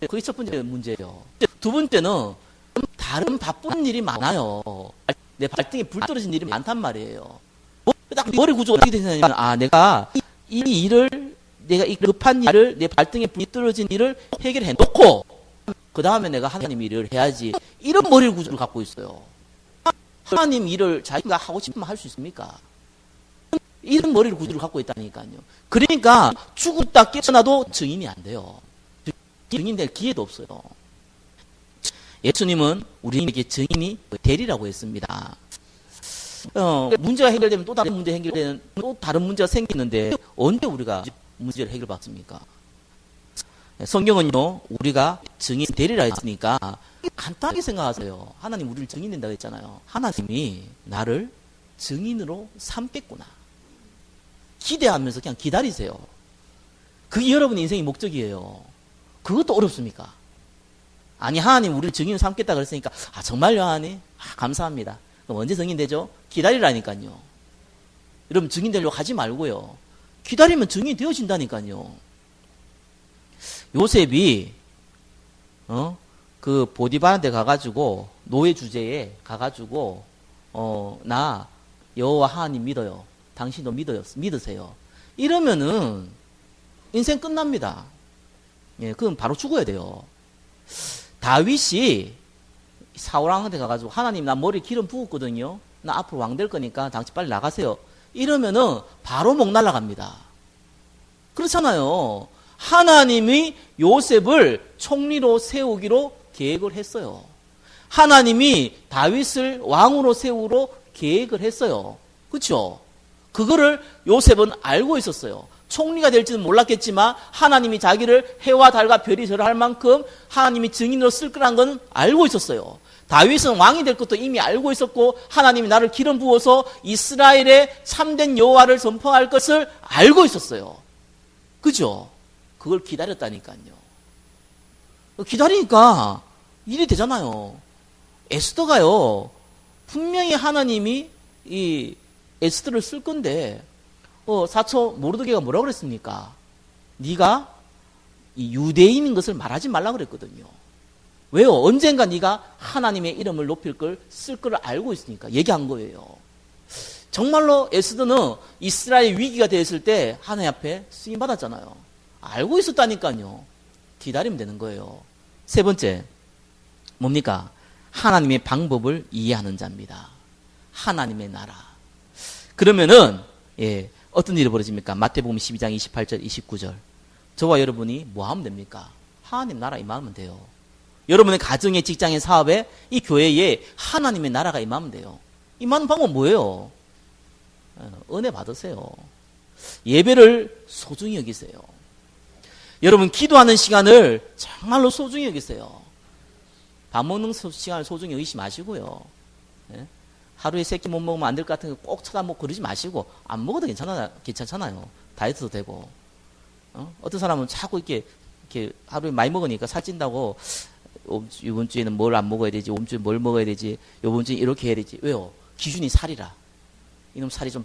[SPEAKER 1] 그게 첫 번째 문제예요. 두 번째는 다른 바쁜 일이 많아요. 내 발등에 불 떨어진 일이 많단 말이에요. 딱 머리 구조가 어떻게 되냐면, 내가 이 일을, 내가 이 급한 일을, 내 발등에 불이 떨어진 일을 해결해 놓고, 그 다음에 내가 하나님 일을 해야지. 이런 머리 구조를 갖고 있어요. 하나님 일을 자기가 하고 싶으면 할 수 있습니까? 이런 머리 구조를 갖고 있다니까요. 그러니까 죽었다 깨어나도 증인이 안 돼요. 증인 될 기회도 없어요. 예수님은 우리에게 증인이 되리라고 했습니다. 문제가 해결되면 또 다른 문제 해결되는, 또 다른 문제가 생기는데 언제 우리가 문제를 해결받습니까? 성경은요, 우리가 증인 되리라 했으니까 간단하게 생각하세요. 하나님 우리를 증인된다고 했잖아요. 하나님이 나를 증인으로 삼겠구나. 기대하면서 그냥 기다리세요. 그게 여러분의 인생의 목적이에요. 그것도 어렵습니까? 아니, 하나님 우리를 증인으로 삼겠다 그랬으니까, 정말요, 하나님? 감사합니다. 그럼 언제 증인되죠? 기다리라니까요. 여러분, 증인되려고 하지 말고요. 기다리면 증인이 되어진다니까요. 요셉이, 그 보디발한테 가가지고, 노예 주제에 가가지고, 나 여호와 하나님 믿어요. 당신도 믿으세요. 이러면은, 인생 끝납니다. 예, 그럼 바로 죽어야 돼요. 다윗이 사울왕한테 가가지고 하나님 나 머리 기름 부었거든요. 나 앞으로 왕 될 거니까 당신 빨리 나가세요. 이러면은 바로 목 날라갑니다. 그렇잖아요. 하나님이 요셉을 총리로 세우기로 계획을 했어요. 하나님이 다윗을 왕으로 세우기로 계획을 했어요. 그렇죠? 그거를 요셉은 알고 있었어요. 총리가 될지는 몰랐겠지만 하나님이 자기를 해와 달과 별이 절할 만큼 하나님이 증인으로 쓸 거란 건 알고 있었어요. 다윗은 왕이 될 것도 이미 알고 있었고 하나님이 나를 기름 부어서 이스라엘의 참된 여호와를 선포할 것을 알고 있었어요. 그죠? 그걸 기다렸다니까요. 기다리니까 일이 되잖아요. 에스더가요. 분명히 하나님이 이 에스더를 쓸 건데 사처 모르드게가 뭐라고 그랬습니까? 네가 이 유대인인 것을 말하지 말라 그랬거든요. 왜요? 언젠가 네가 하나님의 이름을 높일 걸 쓸 걸 알고 있으니까 얘기한 거예요. 정말로 에스더는 이스라엘 위기가 되었을 때 하나님 앞에 쓰임 받았잖아요. 알고 있었다니까요. 기다리면 되는 거예요. 세 번째 뭡니까? 하나님의 방법을 이해하는 자입니다. 하나님의 나라. 그러면은 어떤 일이 벌어집니까? 마태복음 12장 28절 29절. 저와 여러분이 뭐 하면 됩니까? 하나님 나라 임하면 돼요. 여러분의 가정에, 직장에, 사업에, 이 교회에 하나님의 나라가 임하면 돼요. 임하는 방법은 뭐예요? 은혜 받으세요. 예배를 소중히 여기세요. 여러분 기도하는 시간을 정말로 소중히 여기세요. 밥 먹는 시간을 소중히 여기지 마시고요. 하루에 3끼 못 먹으면 안 될 것 같은 거 꼭 쳐다보고 그러지 마시고 안 먹어도 괜찮잖아요. 다이어트도 되고. 어떤 사람은 자꾸 이렇게 하루에 많이 먹으니까 살찐다고 이번 주에는 뭘 안 먹어야 되지, 이번 주에 뭘 먹어야 되지, 이번 주에 이렇게 해야 되지. 왜요? 기준이 살이라. 이놈 살이 좀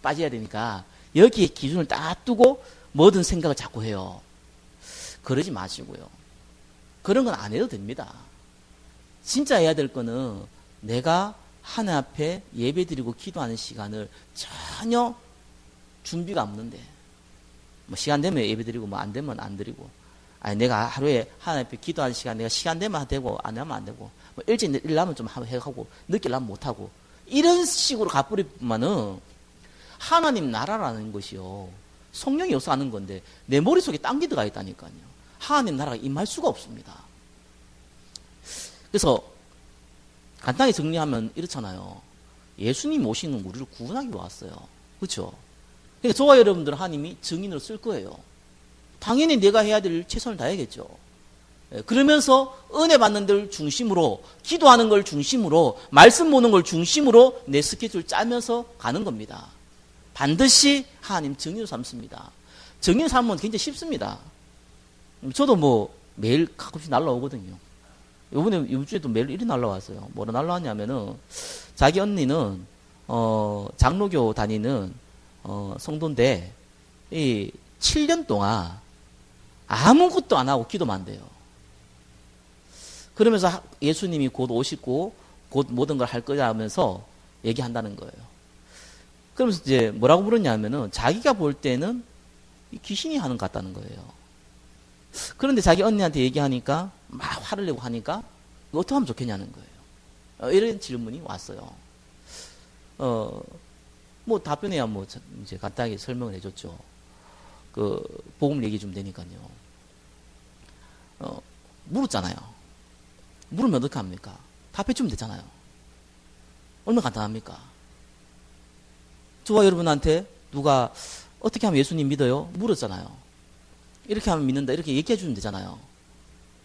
[SPEAKER 1] 빠져야 되니까 여기에 기준을 딱 두고 뭐든 생각을 자꾸 해요. 그러지 마시고요. 그런 건 안 해도 됩니다. 진짜 해야 될 거는 내가 하나님 앞에 예배드리고 기도하는 시간을 전혀 준비가 없는데, 뭐 시간 되면 예배드리고 뭐 안 되면 안 드리고, 아니 내가 하루에 하나님 앞에 기도하는 시간 내가 시간 되면 되고 안 하면 안 되고, 뭐 일찍 일하면 좀 하고 늦게 일하면 못 하고, 이런 식으로 가버리면은 하나님 나라라는 것이요, 성령이 역사하는 건데 내 머릿속에 딴 게 들어가 있다니까요. 하나님 나라가 임할 수가 없습니다. 그래서 간단히 정리하면 이렇잖아요. 예수님 오시는 우리를 구원하기 왔어요. 그렇죠? 그러니까 저와 여러분들 하나님이 증인으로 쓸 거예요. 당연히 내가 해야 될 최선을 다해야겠죠. 그러면서 은혜 받는 들 중심으로, 기도하는 걸 중심으로, 말씀 보는 걸 중심으로 내 스케줄 짜면서 가는 겁니다. 반드시 하나님 증인으로 삼습니다. 증인 삼으면 굉장히 쉽습니다. 저도 뭐 매일 가끔씩 날라오거든요. 요번에 이번 주에도 매일 일이 날라왔어요. 뭐로 날라왔냐면은 자기 언니는 장로교 다니는 성도인데 이 7년 동안 아무것도 안 하고 기도만 한대요. 그러면서 예수님이 곧 오시고 곧 모든 걸 할 거야 하면서 얘기한다는 거예요. 그러면서 이제 뭐라고 물었냐면은 자기가 볼 때는 귀신이 하는 것 같다는 거예요. 그런데 자기 언니한테 얘기하니까 막 화를 내고 하니까 어떻게 하면 좋겠냐는 거예요. 이런 질문이 왔어요. 뭐 답변해야 뭐 이제 간단하게 설명을 해줬죠. 그 복음 얘기 좀 되니까요. 물었잖아요. 물으면 어떻게 합니까? 답해주면 되잖아요. 얼마나 간단합니까? 저와 여러분한테 누가 어떻게 하면 예수님 믿어요? 물었잖아요. 이렇게 하면 믿는다, 이렇게 얘기해 주면 되잖아요.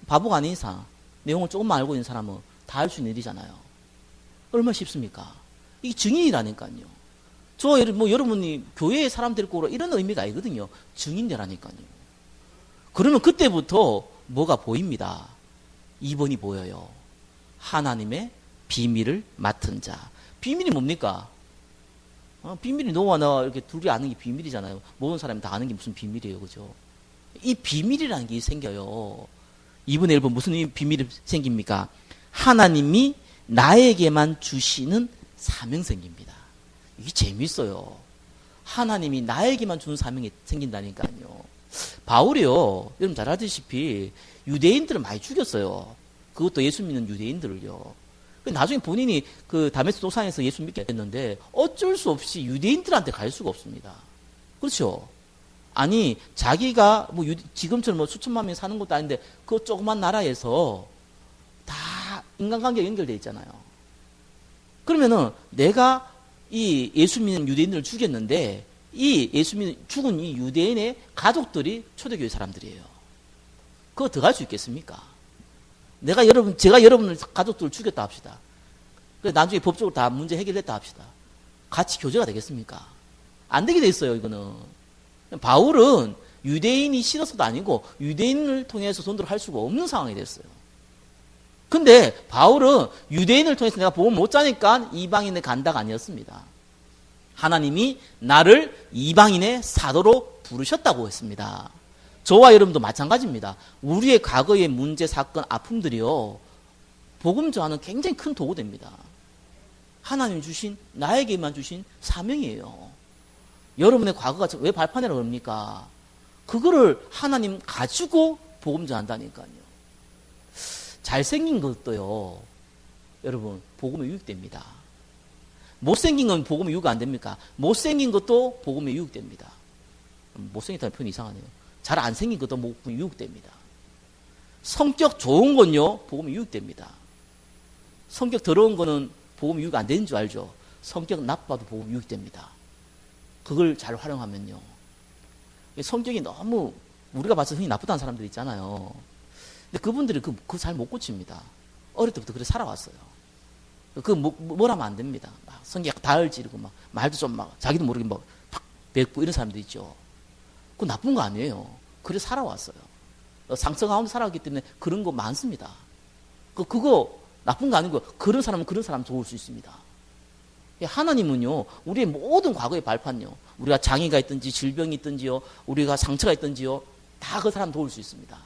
[SPEAKER 1] 바보가 아닌 이상 내용을 조금만 알고 있는 사람은 다 할 수 있는 일이잖아요. 얼마나 쉽습니까? 이게 증인이라니까요. 뭐 여러분이 교회의 사람 데리고 오라 이런 의미가 아니거든요. 증인이라니까요. 그러면 그때부터 뭐가 보입니다. 2번이 보여요. 하나님의 비밀을 맡은 자. 비밀이 뭡니까? 비밀이 너와 나 이렇게 둘이 아는 게 비밀이잖아요. 모든 사람이 다 아는 게 무슨 비밀이에요. 그죠? 이 비밀이라는 게 생겨요. 2번에 1번 무슨 비밀이 생깁니까? 하나님이 나에게만 주시는 사명 생깁니다. 이게 재밌어요. 하나님이 나에게만 주는 사명이 생긴다니까요. 바울이요, 여러분 잘 아시다시피 유대인들을 많이 죽였어요. 그것도 예수 믿는 유대인들을요. 나중에 본인이 그 다메섹 도상에서 예수 믿게 됐는데 어쩔 수 없이 유대인들한테 갈 수가 없습니다. 그렇죠? 아니 자기가 뭐 지금처럼 뭐 수천만 명이 사는 것도 아닌데 그 조그만 나라에서 다 인간관계가 연결되어 있잖아요. 그러면은 내가 이 예수 믿는 유대인들을 죽였는데 이 예수 믿는 죽은 이 유대인의 가족들이 초대교회 사람들이에요. 그거 더 갈 수 있겠습니까? 제가 여러분을 가족들을 죽였다 합시다. 그래 나중에 법적으로 다 문제 해결됐다 합시다. 같이 교제가 되겠습니까? 안 되게 돼 있어요, 이거는. 바울은 유대인이 싫어서도 아니고 유대인을 통해서 전도를 할 수가 없는 상황이 됐어요. 근데 바울은 유대인을 통해서 내가 복음 못 자니까 이방인에 간다가 아니었습니다. 하나님이 나를 이방인의 사도로 부르셨다고 했습니다. 저와 여러분도 마찬가지입니다. 우리의 과거의 문제, 사건, 아픔들이요, 복음 전하는 굉장히 큰 도구됩니다. 하나님 주신, 나에게만 주신 사명이에요. 여러분의 과거가 왜 발판이라고 그럽니까? 그거를 하나님 가지고 복음 전한다니까요. 잘생긴 것도요, 여러분, 복음에 유익됩니다. 못생긴 건 복음에 유익 안 됩니까? 못생긴 것도 복음에 유익됩니다. 못생겼다는 표현이 이상하네요. 잘 안 생긴 것도 복음에 유익됩니다. 성격 좋은 건요, 복음에 유익됩니다. 성격 더러운 거는 복음에 유익 안 되는 줄 알죠? 성격 나빠도 복음에 유익됩니다. 그걸 잘 활용하면요. 성격이 너무 우리가 봐서 흔히 나쁘다는 사람들 있잖아요. 근데 그분들이 그거 잘 못 고칩니다. 어릴 때부터 그렇게 살아왔어요. 뭐라면 안 됩니다. 막 성격 다을지르고 막 말도 좀 막 자기도 모르게 막 팍 뱉고 이런 사람들 있죠. 그거 나쁜 거 아니에요. 그래 살아왔어요. 상처 가운데 살아왔기 때문에 그런 거 많습니다. 그거 나쁜 거 아니고 그런 사람은 그런 사람 좋을 수 있습니다. 하나님은요, 우리의 모든 과거의 발판요, 우리가 장애가 있든지 질병이 있든지요, 우리가 상처가 있든지요, 다 그 사람 도울 수 있습니다.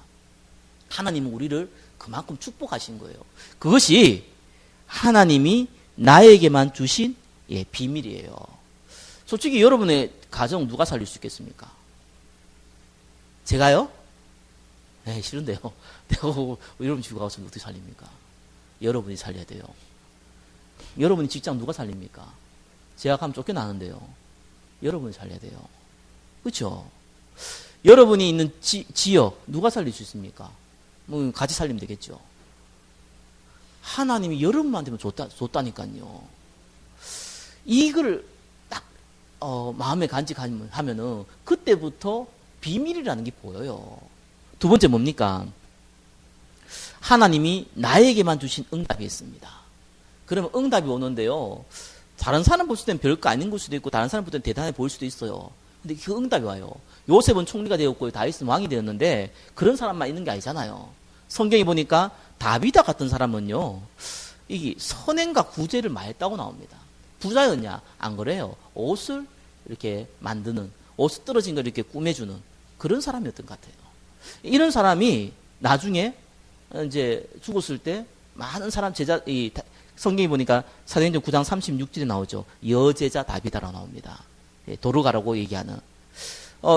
[SPEAKER 1] 하나님은 우리를 그만큼 축복하신 거예요. 그것이 하나님이 나에게만 주신 비밀이에요. 솔직히 여러분의 가정 누가 살릴 수 있겠습니까? 제가요? 네, 싫은데요. 내가 여러분 집에 가서 어떻게 살립니까? 여러분이 살려야 돼요. 여러분이 직장 누가 살립니까? 제가 가면 쫓겨나는데요. 여러분이 살려야 돼요. 그렇죠? 여러분이 있는 지역 누가 살릴 수 있습니까? 뭐 같이 살리면 되겠죠. 하나님이 여러분한테만 줬다니까요. 이걸 딱 마음에 간직하면은 그때부터 비밀이라는 게 보여요. 두 번째 뭡니까? 하나님이 나에게만 주신 응답이 있습니다. 그러면 응답이 오는데요, 다른 사람 볼 때는 별거 아닌 걸 수도 있고 다른 사람 볼 때는 대단해 보일 수도 있어요. 근데 그 응답이 와요. 요셉은 총리가 되었고 다윗은 왕이 되었는데 그런 사람만 있는 게 아니잖아요. 성경에 보니까 다비다 같은 사람은요, 이게 선행과 구제를 많이 했다고 나옵니다. 부자였냐? 안 그래요. 옷을 이렇게 만드는, 옷 떨어진 걸 이렇게 꾸며주는 그런 사람이었던 것 같아요. 이런 사람이 나중에 이제 죽었을 때 많은 사람 성경에 보니까 사도행전 9장 36절에 나오죠. 여제자 다비다라고 나옵니다. 도르가라고 얘기하는.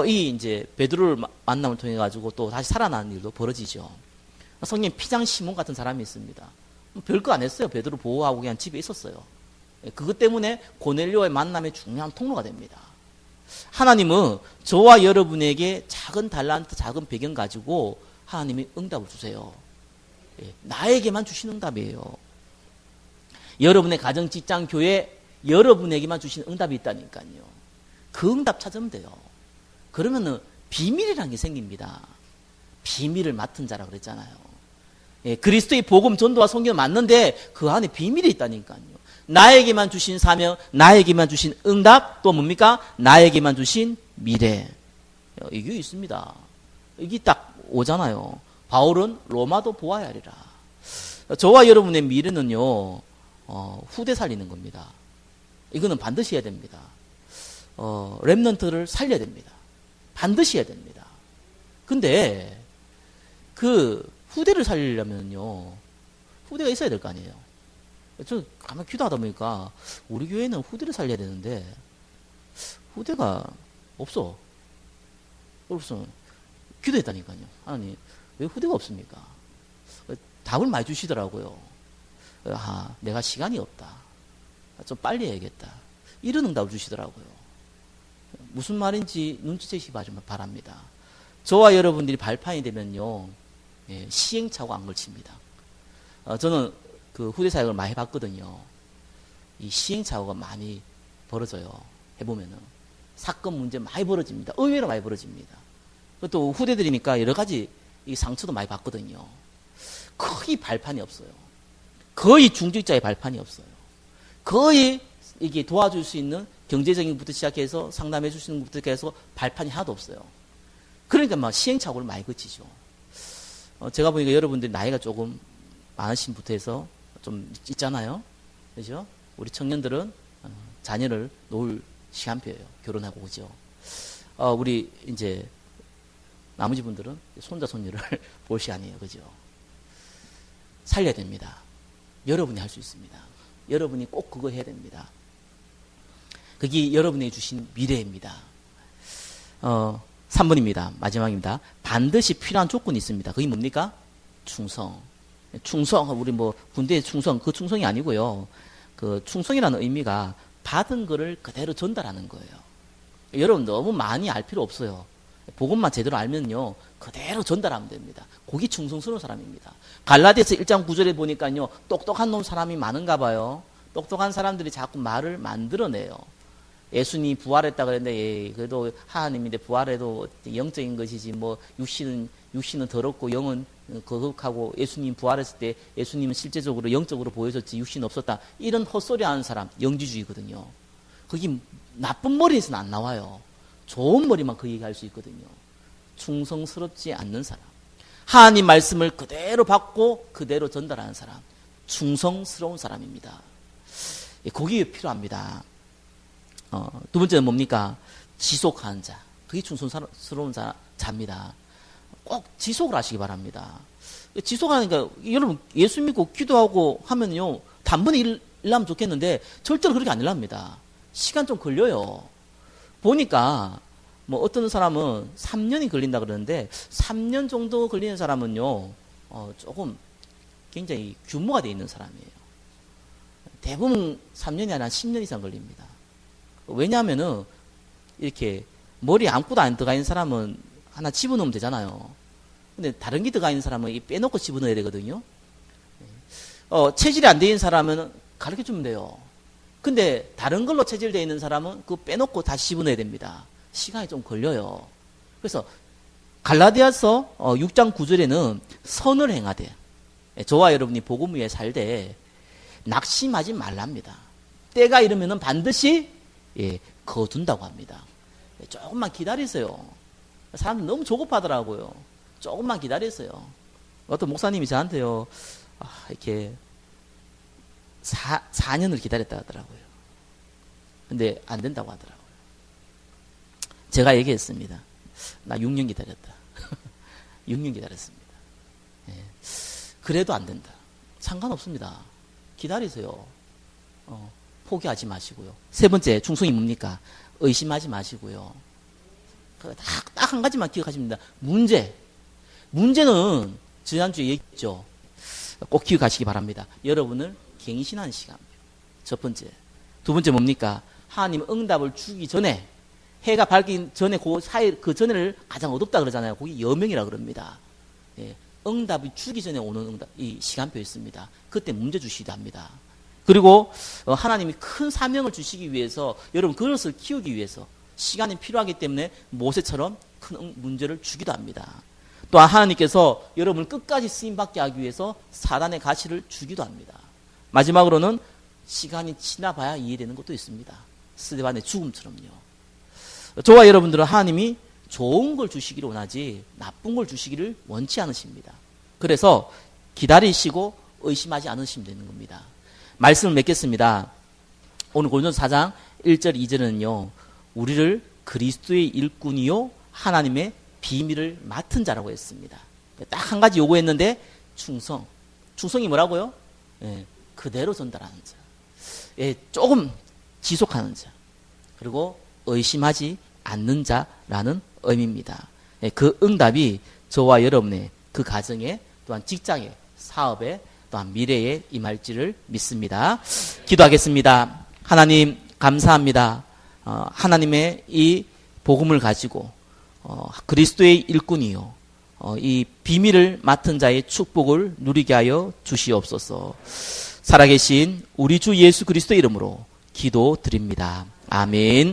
[SPEAKER 1] 이 이제 베드로를 만남을 통해 가지고 또 다시 살아나는 일도 벌어지죠. 성경에 피장 시몬 같은 사람이 있습니다. 별거 안 했어요. 베드로 보호하고 그냥 집에 있었어요. 그것 때문에 고넬료와의 만남의 중요한 통로가 됩니다. 하나님은 저와 여러분에게 작은 달란트, 작은 배경 가지고 하나님이 응답을 주세요. 나에게만 주신 응답이에요. 여러분의 가정, 직장, 교회, 여러분에게만 주신 응답이 있다니까요. 그 응답 찾으면 돼요. 그러면은 비밀이라는 게 생깁니다. 비밀을 맡은 자라 그랬잖아요. 그리스도의 복음, 전도와 성경은 맞는데 그 안에 비밀이 있다니까요. 나에게만 주신 사명, 나에게만 주신 응답, 또 뭡니까? 나에게만 주신 미래. 이게 있습니다. 이게 딱 오잖아요. 바울은 로마도 보아야 하리라. 저와 여러분의 미래는요, 후대 살리는 겁니다. 이거는 반드시 해야 됩니다. 렘넌트를 살려야 됩니다. 반드시 해야 됩니다. 근데 그 후대를 살리려면요, 후대가 있어야 될 거 아니에요. 저 가만히 기도하다 보니까 우리 교회는 후대를 살려야 되는데 후대가 없어. 기도했다니까요. 하나님, 왜 후대가 없습니까? 답을 많이 주시더라고요. 내가 시간이 없다. 좀 빨리 해야겠다. 이런 응답을 주시더라고요. 무슨 말인지 눈치채시기 바랍니다. 저와 여러분들이 발판이 되면요, 시행착오가 안 걸칩니다. 저는 그 후대 사역을 많이 해봤거든요. 이 시행착오가 많이 벌어져요. 해보면은 사건 문제 많이 벌어집니다. 의외로 많이 벌어집니다. 또 후대들이니까 여러 가지 이 상처도 많이 받거든요. 거의 발판이 없어요. 거의 중직자의 발판이 없어요. 거의 이게 도와줄 수 있는 경제적인 것부터 시작해서 상담해 주시는 것부터 시작해서 발판이 하나도 없어요. 그러니까 막 시행착오를 많이 거치죠. 제가 보니까 여러분들이 나이가 조금 많으신 부터 해서 좀 있잖아요. 그죠? 우리 청년들은 자녀를 놓을 시간표예요. 결혼하고 오죠. 우리 이제 나머지 분들은 손자 손녀를 볼 시간이에요. 그죠? 살려야 됩니다. 여러분이 할 수 있습니다. 여러분이 꼭 그거 해야 됩니다. 그게 여러분이 주신 미래입니다. 3번입니다. 마지막입니다. 반드시 필요한 조건이 있습니다. 그게 뭡니까? 충성. 우리 군대의 충성, 그 충성이 아니고요. 그 충성이라는 의미가 받은 거를 그대로 전달하는 거예요. 여러분 너무 많이 알 필요 없어요. 복음만 제대로 알면요, 그대로 전달하면 됩니다. 그게 충성스러운 사람입니다. 갈라디아서 1장 9절에 보니까요, 똑똑한 놈 사람이 많은가 봐요. 똑똑한 사람들이 자꾸 말을 만들어내요. 예수님이 부활했다 그랬는데, 그래도 하나님인데 부활해도 영적인 것이지, 육신은 더럽고 영은 거룩하고, 예수님 부활했을 때 예수님은 실제적으로 영적으로 보여졌지 육신 없었다. 이런 헛소리 하는 사람, 영지주의거든요. 그게 나쁜 머리에서는 안 나와요. 좋은 머리만 그 얘기할 수 있거든요. 충성스럽지 않는 사람, 하나님 말씀을 그대로 받고 그대로 전달하는 사람, 충성스러운 사람입니다. 그게 필요합니다. 두 번째는 뭡니까? 지속하는 자. 그게 충성스러운 자입니다. 꼭 지속을 하시기 바랍니다. 지속하니까 여러분 예수 믿고 기도하고 하면요 단번에 일하면 좋겠는데 절대로 그렇게 안 일합니다. 시간 좀 걸려요. 보니까 뭐 어떤 사람은 3년이 걸린다 그러는데 3년 정도 걸리는 사람은요 조금 굉장히 규모가 되어 있는 사람이에요. 대부분 3년이 아니라 10년 이상 걸립니다. 왜냐하면은 이렇게 머리에 아무것도 안 들어가 있는 사람은 하나 집어넣으면 되잖아요. 근데 다른 게 들어가 있는 사람은 빼놓고 집어넣어야 되거든요. 체질이 안 되어 있는 사람은 가르쳐 주면 돼요. 근데 다른 걸로 체질되어 있는 사람은 그거 빼놓고 다시 집어넣어야 됩니다. 시간이 좀 걸려요. 그래서 갈라디아서 6장 9절에는 선을 행하되 저와 여러분이 복음 위에 살되 낙심하지 말랍니다. 때가 이르면은 반드시 거둔다고 합니다. 조금만 기다리세요. 사람들 너무 조급하더라고요. 조금만 기다렸어요. 어떤 목사님이 저한테요, 이렇게 4년을 기다렸다 하더라고요. 근데 안 된다고 하더라고요. 제가 얘기했습니다. 나 6년 기다렸다. 6년 기다렸습니다. 그래도 안 된다. 상관없습니다. 기다리세요. 포기하지 마시고요. 세 번째, 충성이 뭡니까? 의심하지 마시고요. 딱 한 가지만 기억하시면 됩니다. 문제는 지난주에 얘기했죠. 꼭 기억하시기 바랍니다. 여러분을 갱신하는 시간이에요. 첫 번째. 두 번째 뭡니까? 하나님 응답을 주기 전에, 해가 밝기 전에 그 사이, 그 전에를 가장 어둡다 그러잖아요. 그게 여명이라 그럽니다. 응답이 주기 전에 오는 응답, 이 시간표 있습니다. 그때 문제 주시기도 합니다. 그리고 하나님이 큰 사명을 주시기 위해서, 여러분 그것을 키우기 위해서 시간이 필요하기 때문에 모세처럼 큰 문제를 주기도 합니다. 또한 하나님께서 여러분을 끝까지 쓰임받게 하기 위해서 사단의 가시를 주기도 합니다. 마지막으로는 시간이 지나봐야 이해되는 것도 있습니다. 스데반의 죽음처럼요. 저와 여러분들은 하나님이 좋은 걸 주시기를 원하지 나쁜 걸 주시기를 원치 않으십니다. 그래서 기다리시고 의심하지 않으시면 되는 겁니다. 말씀을 맺겠습니다. 오늘 고린도서 4장 1절 2절은요. 우리를 그리스도의 일꾼이요 하나님의 비밀을 맡은 자라고 했습니다. 딱 한 가지 요구했는데 충성이 뭐라고요? 그대로 전달하는 자. 조금 지속하는 자. 그리고 의심하지 않는 자라는 의미입니다. 그 응답이 저와 여러분의 그 가정에 또한 직장에 사업에 또한 미래에 임할지를 믿습니다. 기도하겠습니다. 하나님 감사합니다. 하나님의 이 복음을 가지고 그리스도의 일꾼이요 이 비밀을 맡은 자의 축복을 누리게 하여 주시옵소서. 살아계신 우리 주 예수 그리스도 이름으로 기도드립니다. 아멘.